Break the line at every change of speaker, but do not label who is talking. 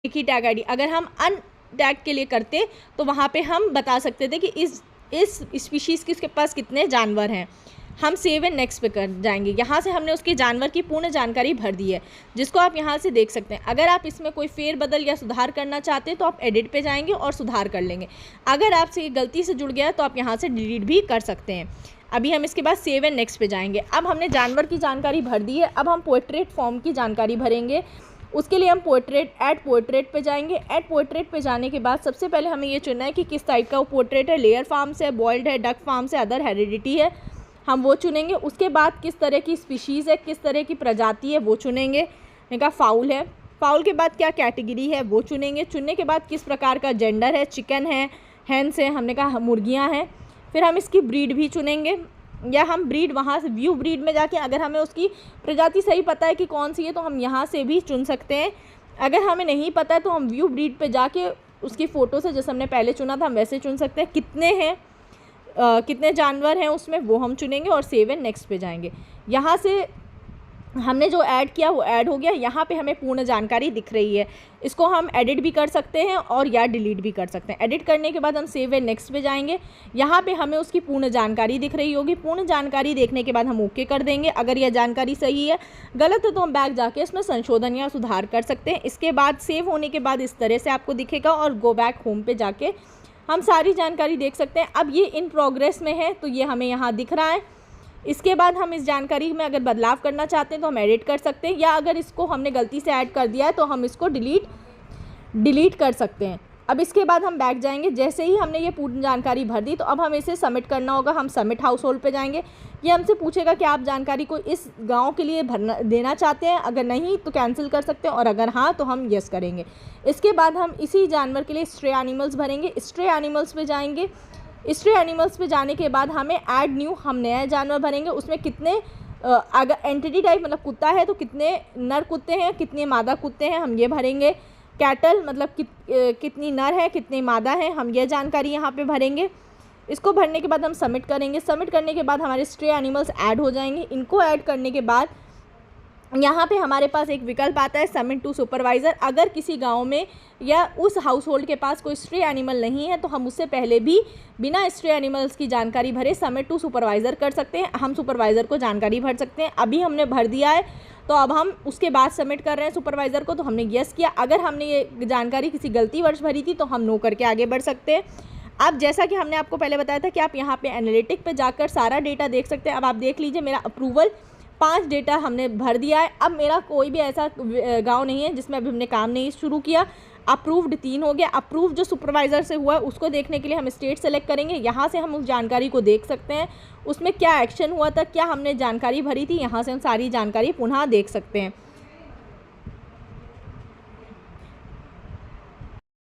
एक ही tag ID. अगर हम अनटैग के लिए करते तो वहाँ पे हम बता सकते थे कि इस स्पीशीज़ के उसके पास कितने जानवर हैं। हम सेव एंड नेक्स्ट पे कर जाएंगे। यहाँ से हमने उसके जानवर की पूर्ण जानकारी भर दी है, जिसको आप यहाँ से देख सकते हैं। अगर आप इसमें कोई फेरबदल या सुधार करना चाहते हैं तो आप एडिट पे जाएंगे और सुधार कर लेंगे। अगर आपसे गलती से जुड़ गया तो आप यहाँ से डिलीट भी कर सकते हैं। अभी हम इसके बाद सेव एंड नेक्स्ट पे जाएंगे। अब हमने जानवर की जानकारी भर दी है, अब हम पोर्ट्रेट फॉर्म की जानकारी भरेंगे। उसके लिए हम ऐड पोर्ट्रेट पे जाएंगे। ऐड पोर्ट्रेट पे जाने के बाद सबसे पहले हमें ये चुनना है कि किस टाइप का वो पोर्ट्रेट है, लेयर फार्म से, बॉइल्ड है, डक फार्म से, अदर हेरिडिटी है, हम वो चुनेंगे। उसके बाद किस तरह की स्पीशीज़ है, किस तरह की प्रजाति है वो चुनेंगे। मैंने कहा फाउल है। फाउल के बाद क्या कैटेगरी है वो चुनेंगे। चुनने के बाद किस प्रकार का जेंडर है, चिकन है, हैंस है, हमने कहा मुर्गियाँ हैं। फिर हम इसकी ब्रीड भी चुनेंगे, या हम ब्रीड वहाँ से व्यू ब्रीड में जाके अगर हमें उसकी प्रजाति सही पता है कि कौन सी है तो हम यहाँ से भी चुन सकते हैं। अगर हमें नहीं पता है तो हम व्यू ब्रीड पे जाके उसकी फ़ोटो से, जैसे हमने पहले चुना था, हम वैसे चुन सकते हैं। कितने हैं, कितने जानवर हैं उसमें, वो हम चुनेंगे और सेव एंड नेक्स्ट पे जाएंगे। यहाँ से हमने जो ऐड किया वो ऐड हो गया। यहाँ पे हमें पूर्ण जानकारी दिख रही है। इसको हम एडिट भी कर सकते हैं और या डिलीट भी कर सकते हैं। एडिट करने के बाद हम सेव एंड नेक्स्ट पे जाएंगे। यहाँ पे हमें उसकी पूर्ण जानकारी दिख रही होगी। पूर्ण जानकारी देखने के बाद हम ओके कर देंगे। अगर यह जानकारी सही है, गलत है तो हम बैक जाके इसमें संशोधन या सुधार कर सकते हैं। इसके बाद सेव होने के बाद इस तरह से आपको दिखेगा और गो बैक होम पे जाके हम सारी जानकारी देख सकते हैं। अब ये इन प्रोग्रेस में है तो ये हमें यहाँ दिख रहा है। इसके बाद हम इस जानकारी में अगर बदलाव करना चाहते हैं तो हम एडिट कर सकते हैं, या अगर इसको हमने गलती से ऐड कर दिया है तो हम इसको डिलीट कर सकते हैं। अब इसके बाद हम बैक जाएंगे। जैसे ही हमने ये पूर्ण जानकारी भर दी तो अब हमें इसे सबमिट करना होगा। हम सबमिट हाउस होल्ड पे जाएंगे। ये हमसे पूछेगा कि आप जानकारी को इस गांव के लिए देना चाहते हैं। अगर नहीं तो कैंसिल कर सकते हैं, और अगर हाँ तो हम यस करेंगे। इसके बाद हम इसी जानवर के लिए स्ट्रे एनिमल्स भरेंगे। स्ट्रे एनिमल्स पे जाएंगे। स्ट्रे एनिमल्स पे जाने के बाद हमें ऐड न्यू, हम नया जानवर भरेंगे। उसमें कितने अगर एंटिटी टाइप मतलब कुत्ता है तो कितने नर कुत्ते हैं, कितने मादा कुत्ते हैं, हम ये भरेंगे। कैटल मतलब कितनी नर है, कितनी मादा है, हम ये जानकारी यहाँ पे भरेंगे। इसको भरने के बाद हम सबमिट करेंगे। सबमिट करने के बाद हमारे स्ट्रे एनिमल्स ऐड हो जाएंगे। इनको ऐड करने के बाद यहाँ पे हमारे पास एक विकल्प आता है सबमिट टू सुपरवाइज़र। अगर किसी गांव में या उस हाउस होल्ड के पास कोई स्ट्रे एनिमल नहीं है तो हम उससे पहले भी बिना स्ट्रे एनिमल्स की जानकारी भरे सबमिट टू सुपरवाइज़र कर सकते हैं। हम सुपरवाइज़र को जानकारी भर सकते हैं। अभी हमने भर दिया है तो अब हम उसके बाद सबमिट कर रहे हैं सुपरवाइज़र को, तो हमने यस किया। अगर हमने ये जानकारी किसी गलती वर्ष भरी थी तो हम नो करके आगे बढ़ सकते हैं। अब जैसा कि हमने आपको पहले बताया था कि आप यहाँ पे एनालिटिक पे जाकर सारा डेटा देख सकते हैं। अब आप देख लीजिए, मेरा अप्रूवल 5 डेटा हमने भर दिया है। अब मेरा कोई भी ऐसा गांव नहीं है जिसमें अभी हमने काम नहीं शुरू किया। अप्रूव्ड 3 हो गया। अप्रूव जो सुपरवाइज़र से हुआ है उसको देखने के लिए हम स्टेट सेलेक्ट करेंगे। यहाँ से हम उस जानकारी को देख सकते हैं, उसमें क्या एक्शन हुआ था, क्या हमने जानकारी भरी थी, यहाँ से हम सारी जानकारी पुनः देख सकते हैं।